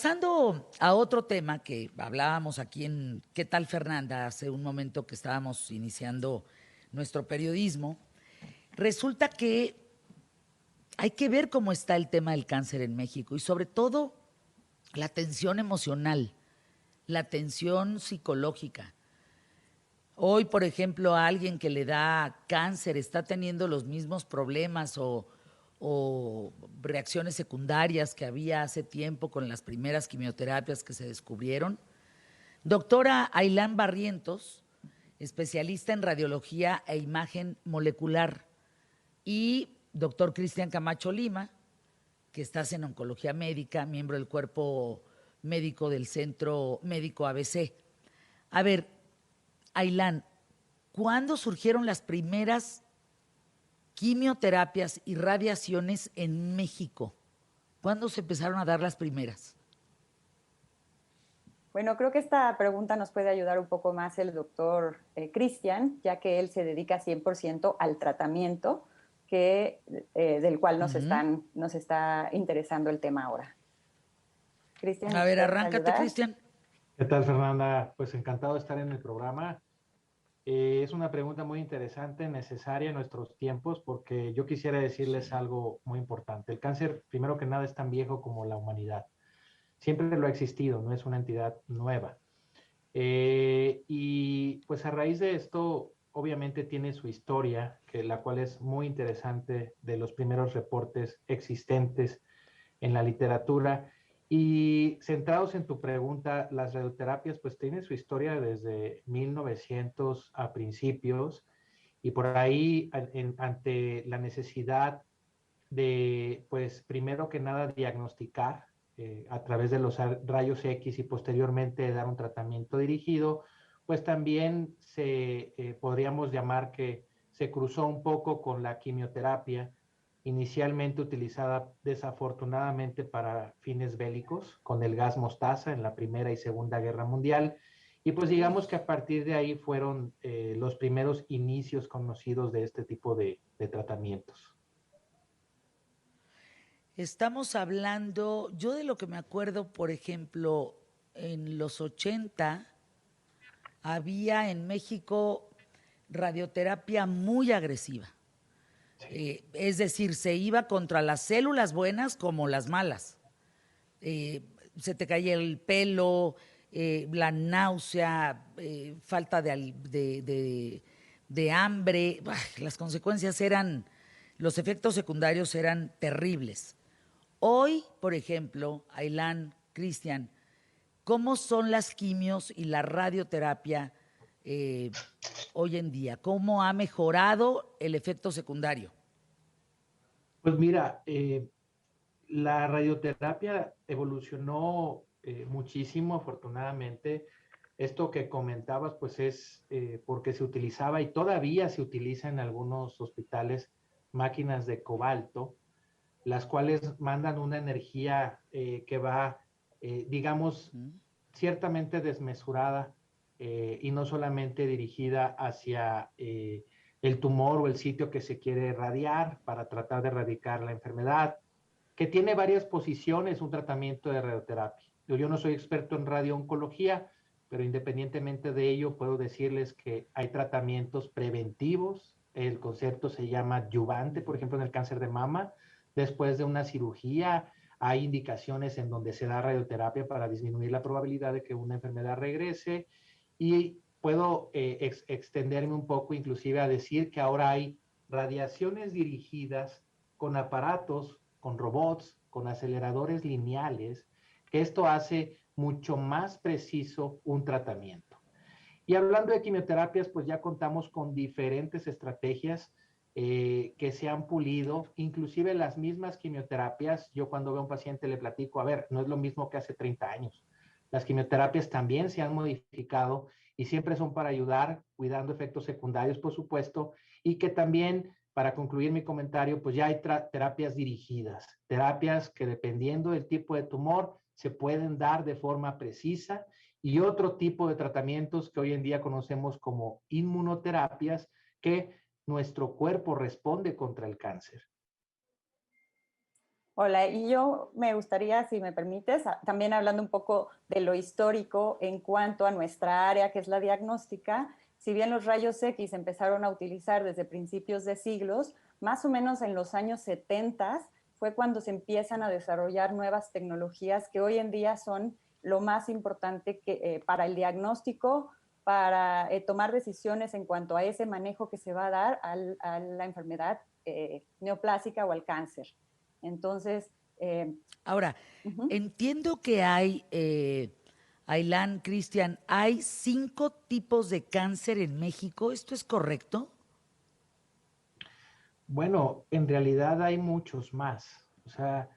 pasando a otro tema que hablábamos aquí en ¿Qué tal, Fernanda? Hace un momento que estábamos iniciando nuestro periodismo, resulta que hay que ver cómo está el tema del cáncer en México y sobre todo la tensión emocional, la tensión psicológica. Hoy, por ejemplo, a alguien que le da cáncer está teniendo los mismos problemas o reacciones secundarias que había hace tiempo con las primeras quimioterapias que se descubrieron. Doctora Ailán Barrientos, especialista en radiología e imagen molecular, y doctor Cristian Camacho Lima, que estás en oncología médica, miembro del cuerpo médico del Centro Médico ABC. A ver, Ailán, ¿cuándo surgieron las primeras quimioterapias y radiaciones en México? ¿Cuándo se empezaron a dar las primeras? Bueno, creo que esta pregunta nos puede ayudar un poco más el doctor Cristian, ya que él se dedica 100% al tratamiento del cual nos está interesando el tema ahora. Cristian, A ¿nos ver, puedes arráncate, ayudar? Cristian. ¿Qué tal, Fernanda? Pues encantado de estar en el programa. Es una pregunta muy interesante, necesaria en nuestros tiempos, porque yo quisiera decirles algo muy importante. El cáncer, primero que nada, es tan viejo como la humanidad. Siempre lo ha existido, no es una entidad nueva. Y pues a raíz de esto, obviamente tiene su historia, la cual es muy interesante, de los primeros reportes existentes en la literatura. Y centrados en tu pregunta, las radioterapias pues tienen su historia desde 1900 a principios, y por ahí ante la necesidad de, pues primero que nada, diagnosticar a través de los rayos X y posteriormente dar un tratamiento dirigido, pues también podríamos llamar que se cruzó un poco con la quimioterapia, inicialmente utilizada desafortunadamente para fines bélicos, con el gas mostaza en la Primera y Segunda Guerra Mundial. Y pues digamos que a partir de ahí fueron los primeros inicios conocidos de este tipo de tratamientos. Estamos hablando, yo de lo que me acuerdo, por ejemplo, en los 80 había en México radioterapia muy agresiva. Es decir, se iba contra las células buenas como las malas. Se te caía el pelo, la náusea, falta de hambre. Las consecuencias eran, los efectos secundarios eran terribles. Hoy, por ejemplo, Ailán, Cristian, ¿cómo son las quimios y la radioterapia hoy en día? ¿Cómo ha mejorado el efecto secundario? Pues mira, la radioterapia evolucionó muchísimo, afortunadamente. Esto que comentabas, pues es porque se utilizaba y todavía se utiliza en algunos hospitales máquinas de cobalto, las cuales mandan una energía que va, digamos, ciertamente desmesurada y no solamente dirigida hacia el tumor o el sitio que se quiere irradiar para tratar de erradicar la enfermedad, que tiene varias posiciones un tratamiento de radioterapia. Yo no soy experto en radiooncología, pero independientemente de ello puedo decirles que hay tratamientos preventivos. El concepto se llama adyuvante, por ejemplo, en el cáncer de mama. Después de una cirugía hay indicaciones en donde se da radioterapia para disminuir la probabilidad de que una enfermedad regrese, y puedo extenderme un poco inclusive a decir que ahora hay radiaciones dirigidas con aparatos, con robots, con aceleradores lineales, que esto hace mucho más preciso un tratamiento. Y hablando de quimioterapias, pues ya contamos con diferentes estrategias que se han pulido, inclusive las mismas quimioterapias. Yo cuando veo a un paciente le platico, a ver, no es lo mismo que hace 30 años. Las quimioterapias también se han modificado y siempre son para ayudar, cuidando efectos secundarios, por supuesto, y que también, para concluir mi comentario, pues ya hay terapias dirigidas, terapias que dependiendo del tipo de tumor se pueden dar de forma precisa, y otro tipo de tratamientos que hoy en día conocemos como inmunoterapias, que nuestro cuerpo responde contra el cáncer. Hola, y yo me gustaría, si me permites, también hablando un poco de lo histórico en cuanto a nuestra área, que es la diagnóstica. Si bien los rayos X empezaron a utilizar desde principios de siglos, más o menos en los años 70 fue cuando se empiezan a desarrollar nuevas tecnologías que hoy en día son lo más importante para el diagnóstico, para tomar decisiones en cuanto a ese manejo que se va a dar a la enfermedad neoplásica o al cáncer. Entonces, Ahora, uh-huh. entiendo que hay, Ailán, Cristian, hay 5 tipos de cáncer en México. ¿Esto es correcto? Bueno, en realidad hay muchos más. O sea,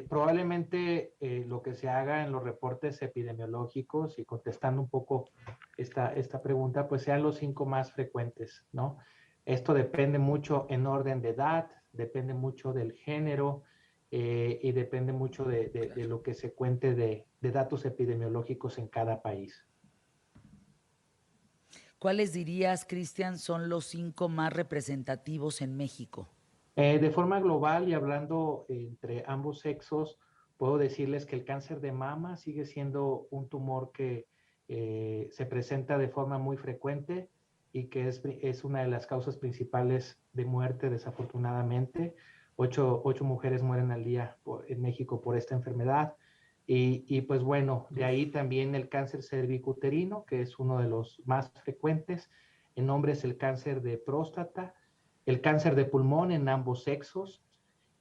probablemente lo que se haga en los reportes epidemiológicos y contestando un poco esta pregunta, pues sean los 5 más frecuentes, ¿no? Esto depende mucho en orden de edad, depende mucho del género y depende mucho de Claro. lo que se cuente de datos epidemiológicos en cada país. ¿Cuáles dirías, Cristian, son los 5 más representativos en México? De forma global y hablando entre ambos sexos, puedo decirles que el cáncer de mama sigue siendo un tumor que se presenta de forma muy frecuente y que es una de las causas principales de muerte, desafortunadamente. Ocho mujeres mueren al día en México por esta enfermedad. Y pues bueno, de Uf, ahí también el cáncer cervicuterino, que es uno de los más frecuentes. En hombres el cáncer de próstata, el cáncer de pulmón en ambos sexos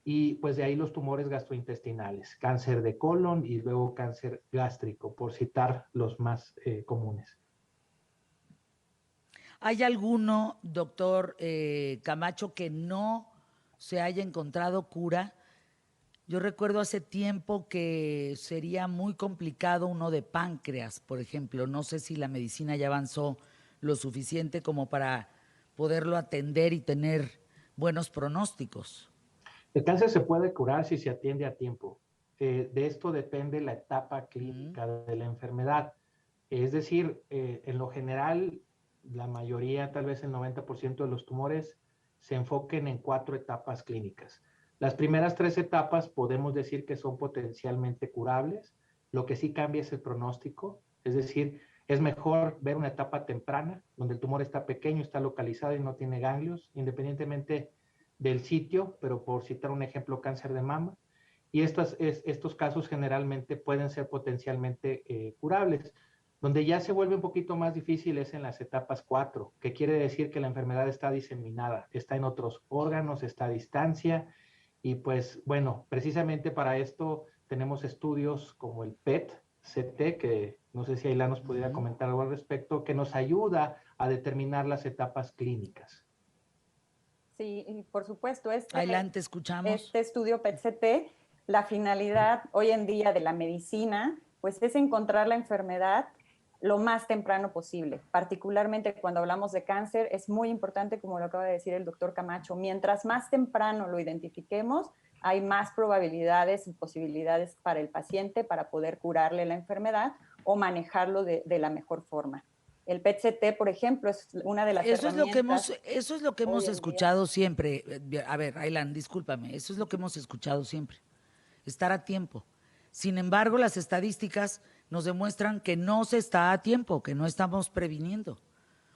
y pues de ahí los tumores gastrointestinales, cáncer de colon y luego cáncer gástrico, por citar los más comunes. ¿hay alguno, doctor Camacho, que no se haya encontrado cura? Yo recuerdo hace tiempo que sería muy complicado uno de páncreas, por ejemplo. No sé si la medicina ya avanzó lo suficiente como para poderlo atender y tener buenos pronósticos. El cáncer se puede curar si se atiende a tiempo. De esto depende la etapa Mm. clínica de la enfermedad. Es decir, en lo general, la mayoría, tal vez el 90% de los tumores se enfoquen en 4 etapas clínicas. Las primeras 3 etapas podemos decir que son potencialmente curables. Lo que sí cambia es el pronóstico. Es decir, es mejor ver una etapa temprana, donde el tumor está pequeño, está localizado y no tiene ganglios, independientemente del sitio, pero por citar un ejemplo, cáncer de mama. Y estos casos generalmente pueden ser potencialmente curables. Donde ya se vuelve un poquito más difícil es en las etapas 4, que quiere decir que la enfermedad está diseminada, está en otros órganos, está a distancia. Y pues bueno, precisamente para esto tenemos estudios como el PET-CT, que no sé si Ayla nos pudiera Ujú. comentar algo al respecto, que nos ayuda a determinar las etapas clínicas. Sí, y por supuesto, Adelante, escuchamos. este estudio PET-CT, la finalidad hoy en día de la medicina, pues es encontrar la enfermedad lo más temprano posible. Particularmente cuando hablamos de cáncer, es muy importante, como lo acaba de decir el doctor Camacho, mientras más temprano lo identifiquemos, hay más probabilidades y posibilidades para el paciente para poder curarle la enfermedad o manejarlo de la mejor forma. El PET-CT, por ejemplo, es una de las herramientas Eso es lo que hoy hemos en día. escuchado siempre. A ver, Aylan, discúlpame, eso es lo que hemos escuchado siempre. Estar a tiempo. Sin embargo, las estadísticas nos demuestran que no se está a tiempo, que no estamos previniendo.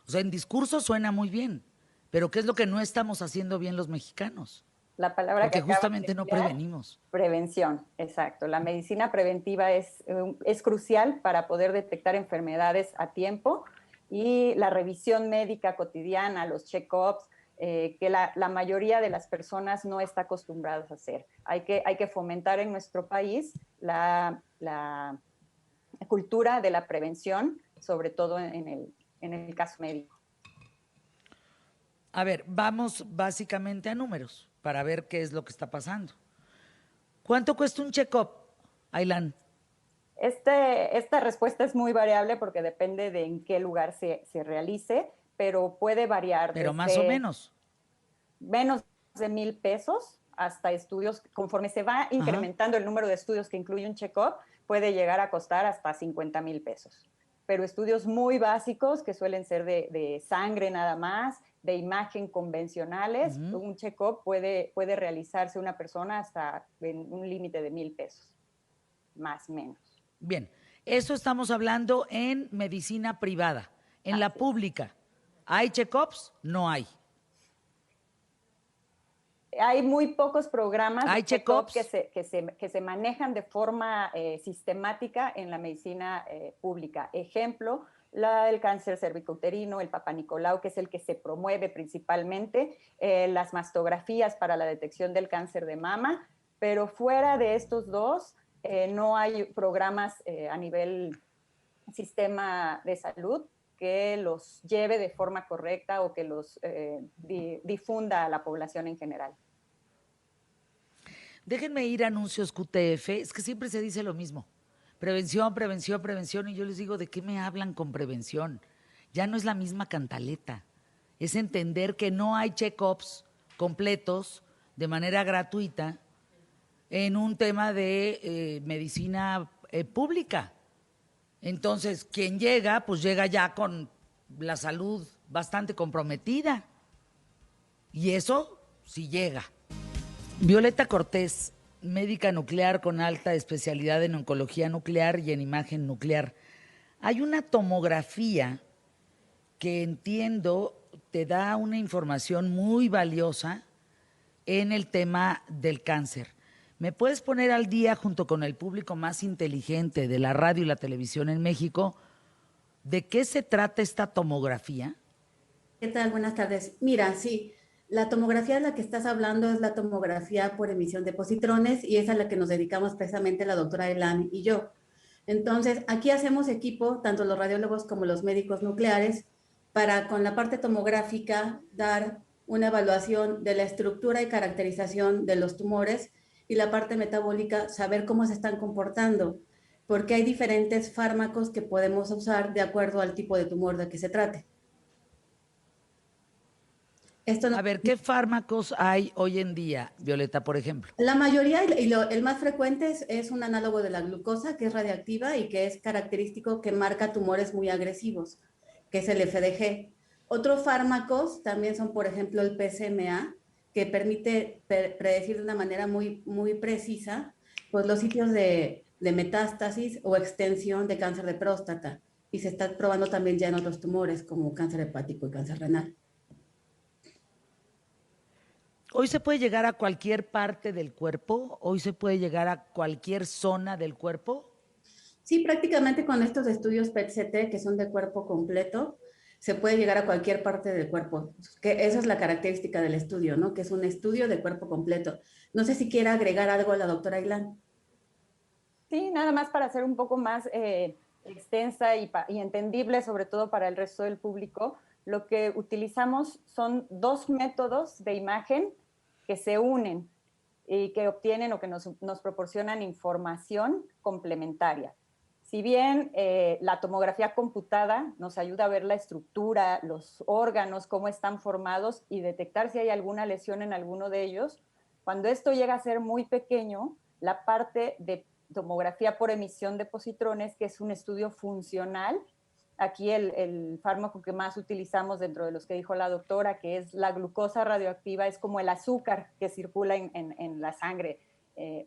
O sea, en discurso suena muy bien, pero ¿qué es lo que no estamos haciendo bien los mexicanos? La palabra que Porque acabas de justamente no emplear, prevenimos. prevención, exacto. La medicina preventiva es crucial para poder detectar enfermedades a tiempo y la revisión médica cotidiana, los check-ups, que la mayoría de las personas no está acostumbradas a hacer. Hay que fomentar en nuestro país la cultura de la prevención, sobre todo en el caso médico. A ver, vamos básicamente a números para ver qué es lo que está pasando. ¿Cuánto cuesta un check-up, Aylan? Esta respuesta es muy variable porque depende de en qué lugar se realice, pero puede variar Pero más o desde menos. menos de 1,000 pesos hasta estudios, conforme se va Ajá. incrementando el número de estudios que incluye un check-up, puede llegar a costar hasta 50,000 pesos. pero estudios muy básicos que suelen ser de sangre nada más, de imagen convencionales. Un check-up puede realizarse una persona hasta en un límite de 1,000 pesos, más o menos. Bien, eso estamos hablando en medicina privada. En la pública, ¿hay check-ups? No hay. Hay muy pocos programas ¿Hay de check-up check-ups? que se manejan de forma sistemática en la medicina pública. Ejemplo, el cáncer cervicouterino, el Papa Nicolau, que es el que se promueve principalmente, las mastografías para la detección del cáncer de mama, pero fuera de estos dos, no hay programas a nivel sistema de salud que los lleve de forma correcta o que los difunda a la población en general. Déjenme ir a anuncios QTF, es que siempre se dice lo mismo. Prevención, prevención, prevención, y yo les digo, ¿de qué me hablan con prevención? Ya no es la misma cantaleta. Es entender que no hay check-ups completos de manera gratuita en un tema de medicina pública. Entonces, quien llega, pues llega ya con la salud bastante comprometida. Y eso sí llega. Violeta Cortés, médica nuclear con alta especialidad en oncología nuclear y en imagen nuclear. Hay una tomografía que entiendo te da una información muy valiosa en el tema del cáncer. ¿Me puedes poner al día, junto con el público más inteligente de la radio y la televisión en México, de qué se trata esta tomografía? ¿Qué tal? Buenas tardes. Mira, sí, la tomografía de la que estás hablando es la tomografía por emisión de positrones y es a la que nos dedicamos precisamente la doctora Elan y yo. Entonces, aquí hacemos equipo, tanto los radiólogos como los médicos nucleares, para con la parte tomográfica dar una evaluación de la estructura y caracterización de los tumores y la parte metabólica, saber cómo se están comportando, porque hay diferentes fármacos que podemos usar de acuerdo al tipo de tumor de que se trate. Esto no, A ver, ¿qué fármacos hay hoy en día, Violeta, por ejemplo? la mayoría, el más frecuente es un análogo de la glucosa, que es radiactiva y que es característico que marca tumores muy agresivos, que es el FDG. Otros fármacos también son, por ejemplo, el PSMA, que permite predecir de una manera muy precisa pues, los sitios de metástasis o extensión de cáncer de próstata. Y se está probando también ya en otros tumores, como cáncer hepático y cáncer renal. Hoy se puede llegar a cualquier parte del cuerpo, hoy se puede llegar a cualquier zona del cuerpo. Sí, prácticamente con estos estudios PET-CT, que son de cuerpo completo, se puede llegar a cualquier parte del cuerpo. Que esa es la característica del estudio, ¿no? Que es un estudio de cuerpo completo. No sé si quiere agregar algo a la doctora Ailán. Sí, nada más para hacer un poco más extensa y entendible, sobre todo para el resto del público. Lo que utilizamos son dos métodos de imagen que se unen y que obtienen o que nos proporcionan información complementaria. Si bien la tomografía computada nos ayuda a ver la estructura, los órganos, cómo están formados y detectar si hay alguna lesión en alguno de ellos, cuando esto llega a ser muy pequeño, la parte de tomografía por emisión de positrones, que es un estudio funcional, aquí el fármaco que más utilizamos dentro de los que dijo la doctora, que es la glucosa radioactiva, es como el azúcar que circula en la sangre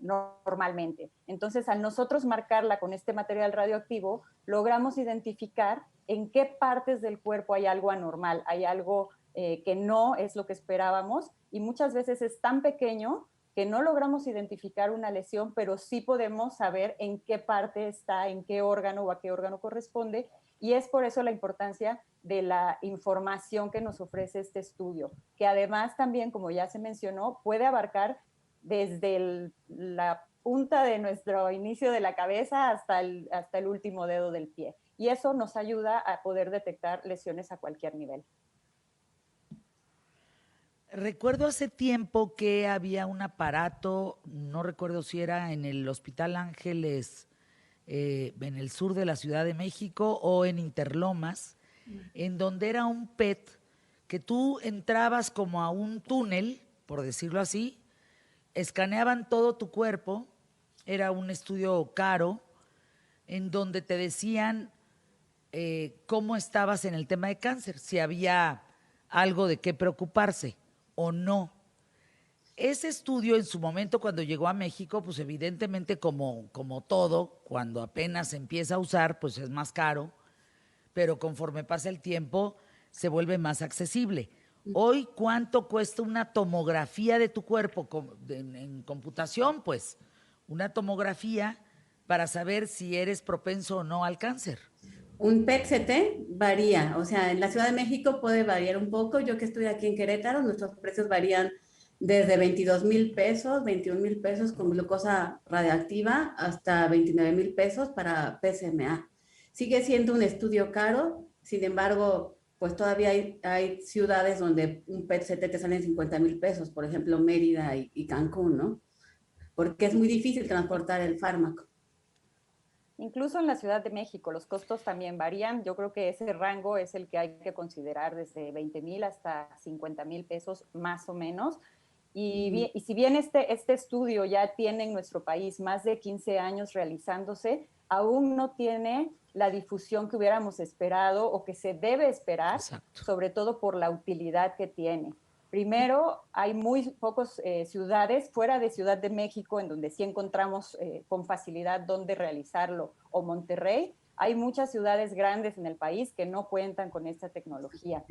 normalmente. Entonces, al nosotros marcarla con este material radioactivo, logramos identificar en qué partes del cuerpo hay algo anormal, hay algo que no es lo que esperábamos, y muchas veces es tan pequeño que no logramos identificar una lesión, pero sí podemos saber en qué parte está, en qué órgano o a qué órgano corresponde, y es por eso la importancia de la información que nos ofrece este estudio, que además también, como ya se mencionó, puede abarcar desde la punta de nuestro inicio de la cabeza hasta el último dedo del pie. Y eso nos ayuda a poder detectar lesiones a cualquier nivel. Recuerdo hace tiempo que había un aparato, no recuerdo si era en el Hospital Ángeles, en el sur de la Ciudad de México o en Interlomas, en donde era un PET que tú entrabas como a un túnel, por decirlo así, escaneaban todo tu cuerpo, era un estudio caro, en donde te decían cómo estabas en el tema de cáncer, si había algo de qué preocuparse o no. Ese estudio en su momento cuando llegó a México, pues evidentemente como todo, cuando apenas se empieza a usar, pues es más caro, pero conforme pasa el tiempo se vuelve más accesible. Hoy, ¿cuánto cuesta una tomografía de tu cuerpo en computación? Pues una tomografía para saber si eres propenso o no al cáncer. Un PET-CT varía, o sea, en la Ciudad de México puede variar un poco. Yo que estoy aquí en Querétaro, nuestros precios varían desde 22,000 pesos, 21,000 pesos con glucosa radiactiva, hasta 29,000 pesos para PSMA. Sigue siendo un estudio caro, sin embargo, pues todavía hay ciudades donde un PET-CT te sale en 50,000 pesos, por ejemplo, Mérida y Cancún, ¿no? Porque es muy difícil transportar el fármaco. Incluso en la Ciudad de México los costos también varían. Yo creo que ese rango es el que hay que considerar desde 20,000 hasta 50,000 pesos más o menos. Y si bien este estudio ya tiene en nuestro país más de 15 años realizándose, aún no tiene la difusión que hubiéramos esperado o que se debe esperar, Exacto. sobre todo por la utilidad que tiene. Primero, hay muy pocas ciudades fuera de Ciudad de México en donde sí encontramos con facilidad dónde realizarlo, o Monterrey. Hay muchas ciudades grandes en el país que no cuentan con esta tecnología.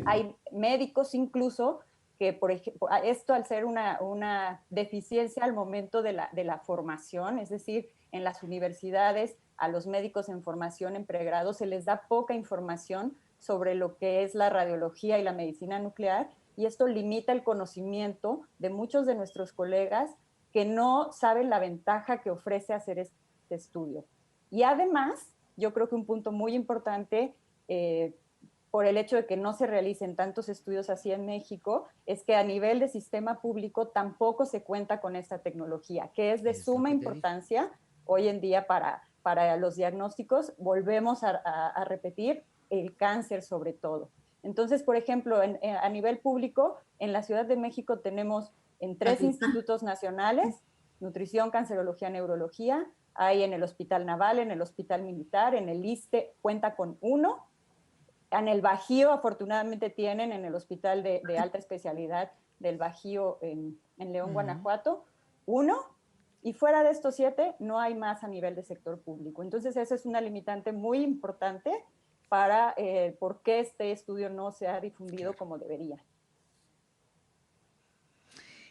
Hay médicos incluso que, por ejemplo, esto al ser una deficiencia al momento de la formación, es decir, en las universidades a los médicos en formación en pregrado se les da poca información sobre lo que es la radiología y la medicina nuclear, y esto limita el conocimiento de muchos de nuestros colegas que no saben la ventaja que ofrece hacer este estudio. Y además, yo creo que un punto muy importante, por el hecho de que no se realicen tantos estudios así en México, es que a nivel de sistema público tampoco se cuenta con esta tecnología, que es de suma importancia hoy en día para los diagnósticos. Volvemos a repetir el cáncer sobre todo. Entonces, por ejemplo, a nivel público, en la Ciudad de México tenemos en 3 institutos nacionales, nutrición, cancerología, neurología, hay en el Hospital Naval, en el Hospital Militar, en el ISSSTE cuenta con 1, en el Bajío afortunadamente tienen en el Hospital de Alta Especialidad del Bajío en León, Guanajuato, 1, y fuera de estos 7 no hay más a nivel de sector público. Entonces esa es una limitante muy importante para por qué este estudio no se ha difundido como debería.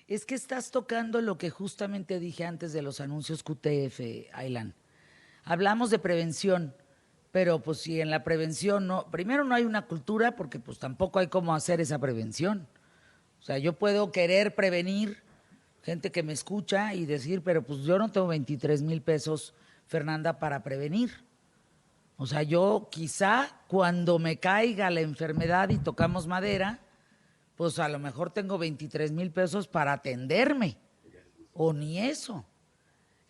Es que estás tocando lo que justamente dije antes de los anuncios QTF, Aylan. Hablamos de prevención, pero pues si en la prevención no, primero no hay una cultura porque pues tampoco hay cómo hacer esa prevención. O sea, yo puedo querer prevenir, gente que me escucha y decir, pero pues yo no tengo 23,000 pesos, Fernanda, para prevenir. O sea, yo quizá cuando me caiga la enfermedad y tocamos madera, pues a lo mejor tengo 23,000 pesos para atenderme, o ni eso.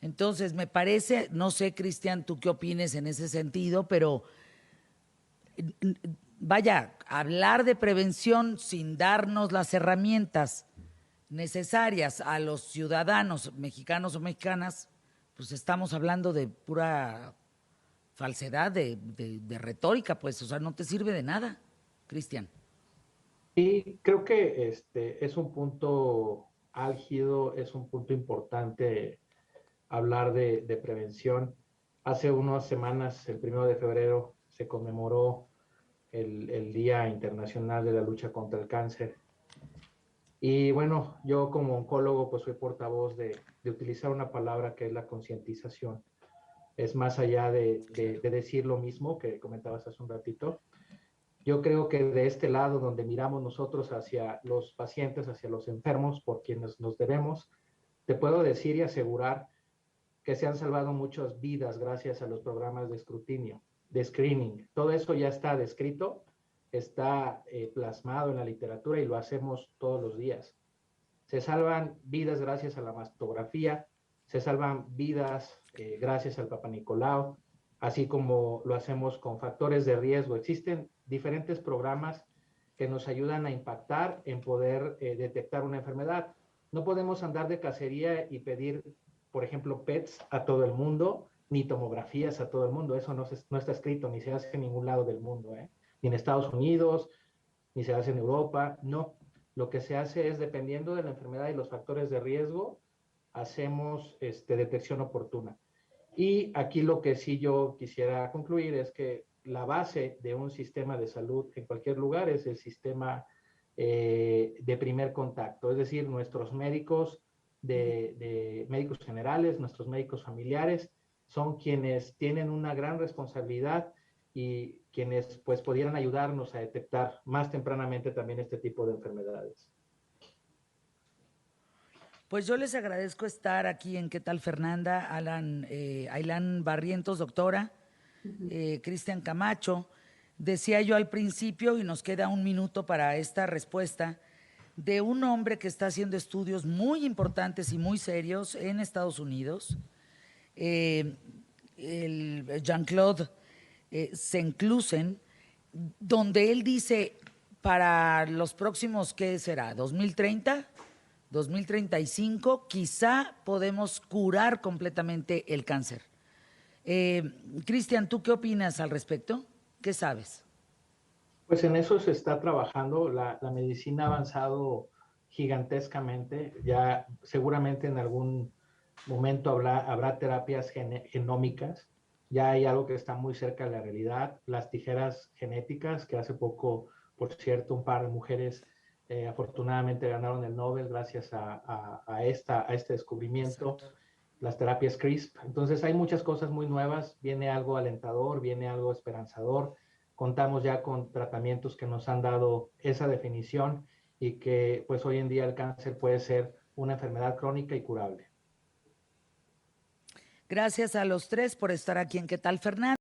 Entonces, me parece, no sé, Cristian, tú qué opines en ese sentido, pero vaya, hablar de prevención sin darnos las herramientas necesarias a los ciudadanos mexicanos o mexicanas, pues estamos hablando de pura falsedad, de retórica, pues, o sea, no te sirve de nada, Cristian. Y creo que es un punto álgido, es un punto importante hablar de prevención. Hace unas semanas, el 1 de febrero, se conmemoró el Día Internacional de la Lucha contra el Cáncer. Y bueno, yo como oncólogo pues soy portavoz de utilizar una palabra que es la concientización. Es más allá de decir lo mismo que comentabas hace un ratito. Yo creo que de este lado donde miramos nosotros hacia los pacientes, hacia los enfermos, por quienes nos debemos, te puedo decir y asegurar que se han salvado muchas vidas gracias a los programas de escrutinio, de screening. Todo eso ya está descrito, está plasmado en la literatura y lo hacemos todos los días. Se salvan vidas gracias a la mastografía, se salvan vidas gracias al Papa Nicolau, así como lo hacemos con factores de riesgo. Existen diferentes programas que nos ayudan a impactar en poder detectar una enfermedad. No podemos andar de cacería y pedir, por ejemplo, PETs a todo el mundo, ni tomografías a todo el mundo. Eso no está escrito, ni se hace en ningún lado del mundo, ni en Estados Unidos, ni se hace en Europa, no. Lo que se hace es, dependiendo de la enfermedad y los factores de riesgo, hacemos detección oportuna. Y aquí lo que sí yo quisiera concluir es que la base de un sistema de salud en cualquier lugar es el sistema de primer contacto, es decir, nuestros médicos de médicos generales, nuestros médicos familiares, son quienes tienen una gran responsabilidad y quienes pues pudieran ayudarnos a detectar más tempranamente también este tipo de enfermedades. Pues yo les agradezco estar aquí en ¿Qué tal, Fernanda? Ailán Barrientos, doctora, Cristian Camacho. Decía yo al principio, y nos queda un minuto para esta respuesta, de un hombre que está haciendo estudios muy importantes y muy serios en Estados Unidos, el Jean-Claude Senclusen, donde él dice para los próximos, ¿qué será? ¿2030? 2035, quizá podemos curar completamente el cáncer. Cristian, ¿tú qué opinas al respecto? ¿Qué sabes? Pues en eso se está trabajando, la medicina ha avanzado gigantescamente, ya seguramente en algún momento habrá terapias genómicas, ya hay algo que está muy cerca de la realidad, las tijeras genéticas, que hace poco, por cierto, un par de mujeres afortunadamente ganaron el Nobel gracias a este descubrimiento. Exacto. Las terapias CRISP. Entonces hay muchas cosas muy nuevas, viene algo alentador, viene algo esperanzador. Contamos ya con tratamientos que nos han dado esa definición y que pues hoy en día el cáncer puede ser una enfermedad crónica y curable. Gracias a los tres por estar aquí en ¿Qué tal, Fernanda?